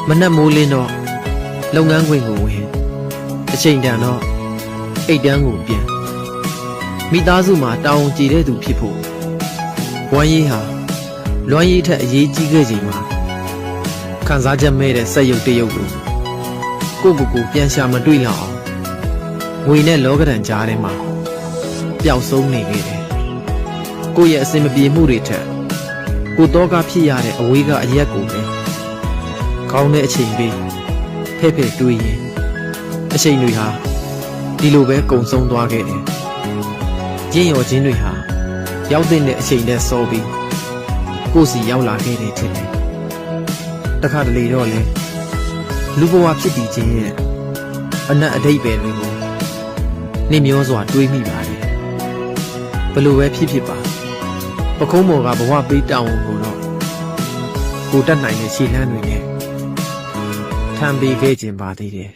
မနှက်မိုးလင်းတော့လုပ်ငန်းခွင်ကိုဝင်အချိန်တန်တော့အိတ်တန်းကိုပြန်မိသားစုမှာတာဝန်ကျေတဲ့သူဖြစ်ဖို့ဝမ်းရေးဟာလွမ်းရေးထက်အရေးကြီးခဲ့ချိန်မှာခံစားချက်မဲ့တဲ့စက်ရုပ်တရုပ်ကိုကိုပြန်ရှာမတွေ့လောက်အောင်ငွေနဲ့လောကဓာတ်ကြားထဲမှာပျောက်ဆုံးနေခဲ့တယ်ကိုရဲ့အစင်မပြေမှုတွေထက်ကိုတော့ကဖြစ်ရတဲ့အဝေးကအရက်ကိုပဲကောင်းတဲ့အချိန်ပေးဖဲ့တွေးရင်အချိန်တွေဟာဒီလိုပဲကုံဆုံးသွားခဲ့တယ်ရင်းရော်ချင်းတွေဟာရောက်တဲ့အချိန်နဲ့စောပြီးကိုစီရောက်လာခဲ့တယ်ထင်တယ်တခါတလေတော့လေလူဘဝဖြစ်တည်ခြင်းရဲ့အနက်အဓိပ္ပာယ်တွေကိုနှမျောစွာတွေးမိပါတယ်ဘလို့ပဲဖြစ်ပါပခုံးမော်ကဘဝပေးတောင်းကိုတော့ကိုတတ်နိုင်တဲ့ခြေလှမ်းတွေနဲ့ထမ်းပေးခဲ့ခြင်းပါသေးတယ်